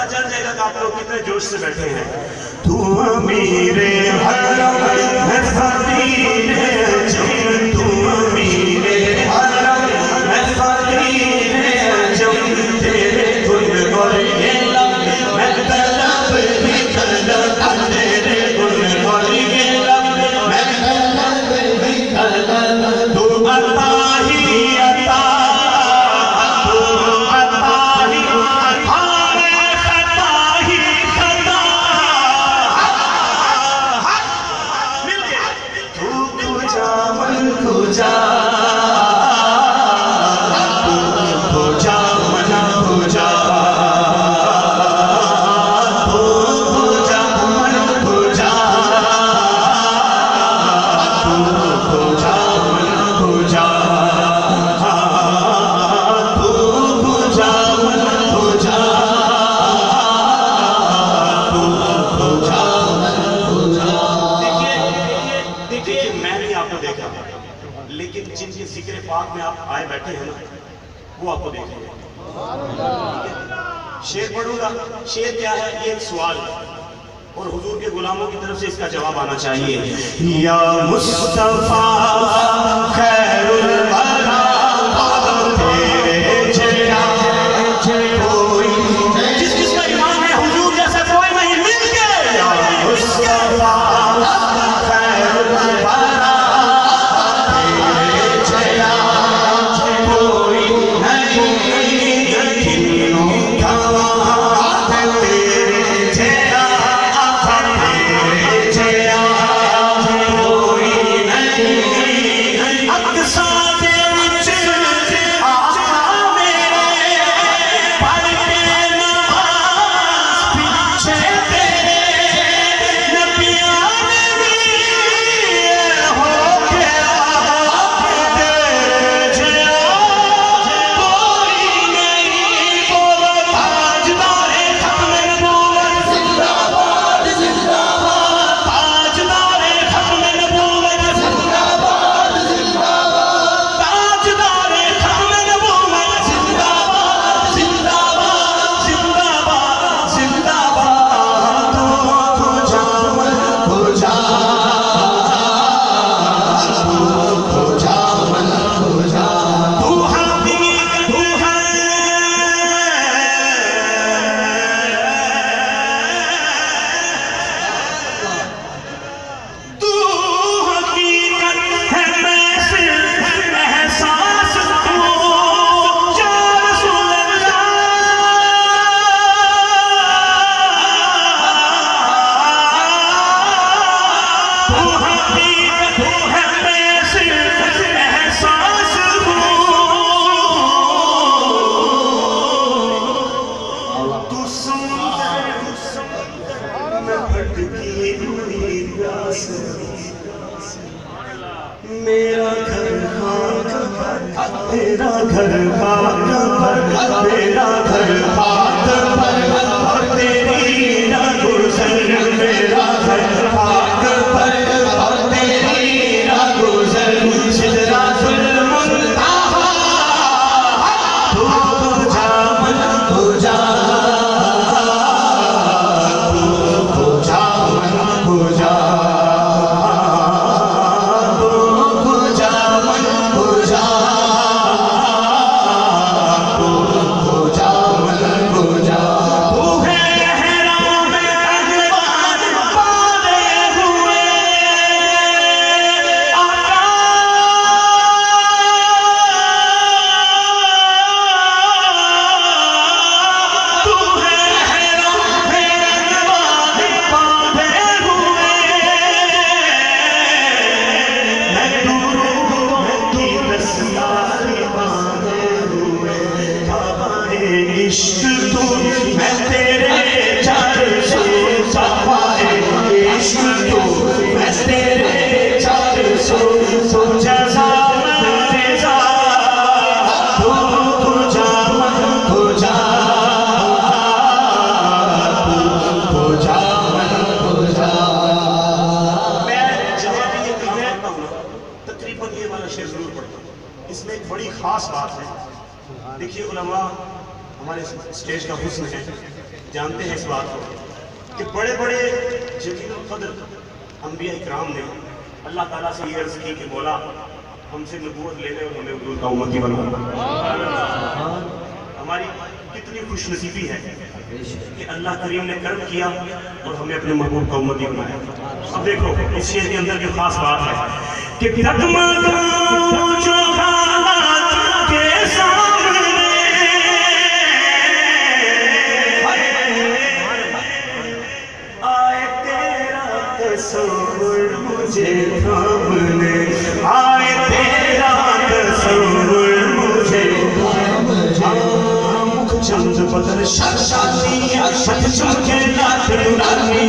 پتہ چل جائے گا کہ آپ لوگ کتنے جوش سے بیٹھے ہیں. تو امیر حرم ہے فقیر عجم، تو امیر حرم ہے فقیر عجم، تیرے گل اور یہ لب میں طلب ہی طلب، تیرے گل اور یہ لب میں طلب ہی طلب. تو عطا ہی عطا، لیکن جن کے ذکر پاک میں آپ آئے بیٹھے ہیں نا وہ آپ کو دیکھیں گے. شعر پڑھوں گا. شعر کیا ہے؟ یہ ایک سوال اور حضور کے غلاموں کی طرف سے اس کا جواب آنا چاہیے. یا مصطفیٰ خیر الورا تیرے جیسا کوئی، جس جس کا ایمان ہے حضور جیسا کوئی نہیں مل کے. یا مصطفیٰ خیر الورا میرا گھر میرا گھر میرا گھر بات پر اور تیری نہ گزر. میرا گھر بات پر اور تیری نہ گزر. سدرۃ المنتہا تو جا من ہو جا، تو جا من ہو جا. عشق تو میں تیرے چار سو صفائے، عشق تو میں تیرے چار سو جزا جزا. تو جا من ہو جا، تو جا من ہو جا. میں جہاں بھی یہ کام کرتا ہوں تقریباً یہ والا شعر ضرور پڑھتا ہوں. اس میں ایک بڑی خاص بات ہے. دیکھیے علماء ہمارے اسٹیج کا حسن ہے. جانتے ہیں اس بات کو کہ بڑے بڑے جلیل القدر انبیاء اکرام نے اللہ تعالیٰ سے یہ عرض کی کہ مولا ہم سے نبوت لے لے اور ہمیں حضور کا امتی بنا. ہماری کتنی خوش نصیبی ہے کہ اللہ کریم نے کرم کیا اور ہمیں اپنے محبوب کا امتی بنایا. اب دیکھو اس شعر کے اندر جو خاص بات ہے کہ جو حالات کے سامنے آئے تیرا تصور مجھے تھامنے, آئے تیرا تصور مجھے چند بدر شاشانی اشد چمکے لات نورانی,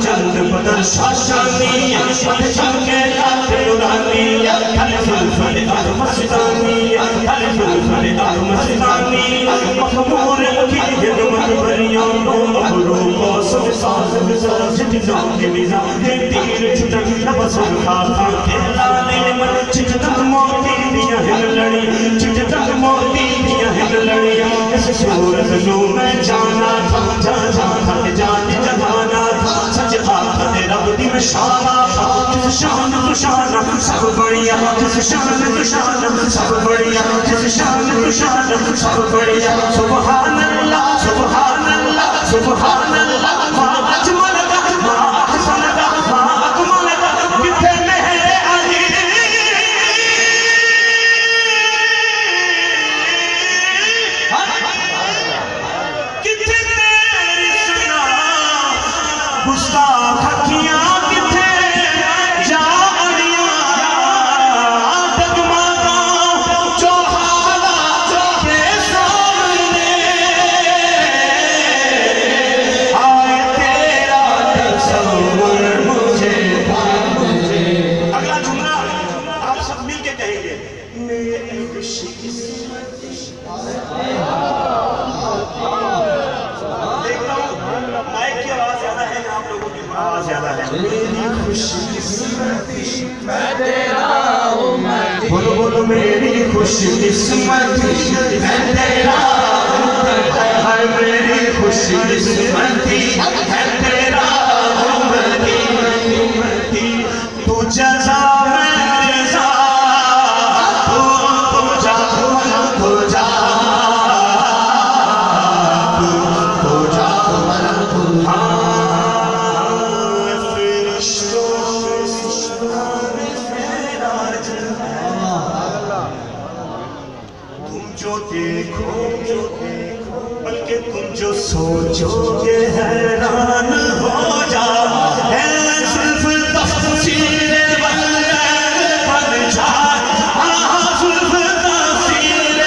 چند بدر شاشانی اشد چمکے لات نورانی, ہر زلفل اب مستانی, ہر زلفل اب مستانی, مخمور کی خدمت بریاں دو ابرو کو سب ساز بزاز نظام کے نظام ہے تیر چھٹک نبسر خاصا کے لانے من چھٹک موتی دیا ہے لڑی, چھٹک موتی دیا ہے لڑی. اس صورت نو میں جانا تھا, جانا کہ جانے جانا تھا, سچ آخر رب دی میں شانا تھا. جس شان تو شان سب بڑھیا, جس شان تو شان سب بڑھیا, جس شان تو شان سب بڑھیا. سبحان اللہ سبحان اللہ سبحان اللہ, ما اجمل کا ما احسن کا ما اکمل کا, کتنے میرے علی گستاخ اکھیاں کتھے جا اڑیاں ڈگمگاں جو حالات کے سامنے آئے تیرا تصور مجھے. اگلا جملہ آپ سب مل کے کہیں گے, میری خوشی قسمتی. دیکھتا ہوں مائک کی آواز زیادہ ہے یا آپ لوگوں کی آواز زیادہ ہے. میری خوش قسمتی میں تیرا امتی, بولو بولو میری خوش قسمتی میں تیرا امتی, میری خوش قسمتی میں تیرا امتی. تو جزا میں جزا, تو جا تو جا بلکہ تم جو سوچو گے حیران ہو جا, ہے صرف تفصیل بلد بن جائے, ہاں صرف تفصیل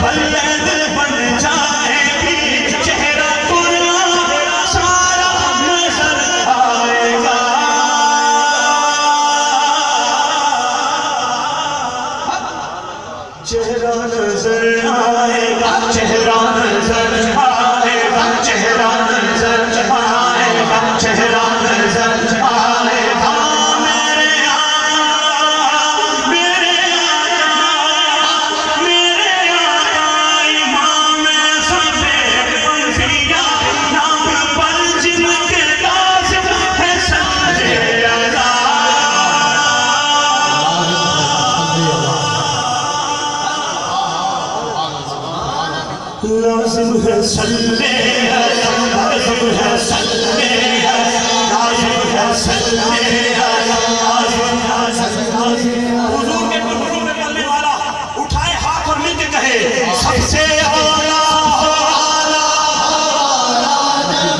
بلد بن جائے گی, چہرہ پورا سارا نظر آئے گا. چہرہ نظر آئے گا, چہرہ نظر آئے گا, چہرہ نظر آئے گا, چہرہ نظر آئے گا. میرے آیا میرے آیا میرے آیا امام سفید انبیاء, نام پر جن کے لازم ہے سجدے رضا. لازم ہے صلی لازم ہے صلی لازم ہے صلی حضور کے قدموں میں پڑھنے والا اٹھائے ہاتھ اور مل کے کہے سب سے اعلیٰ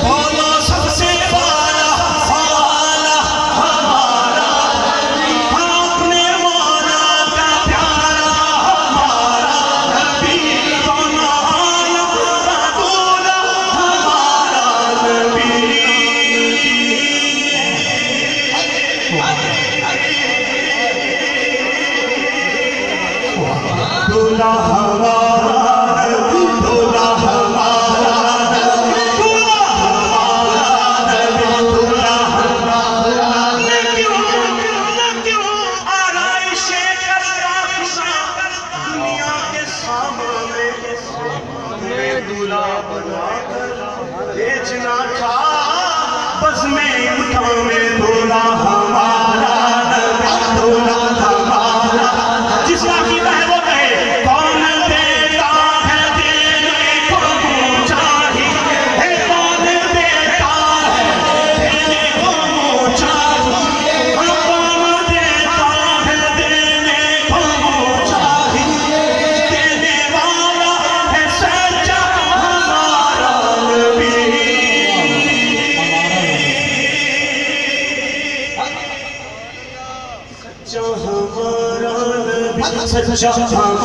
بولو, سب سے اعلیٰ ہمارا اپنے مولا کا پیارا ہمارا نبی, جہاں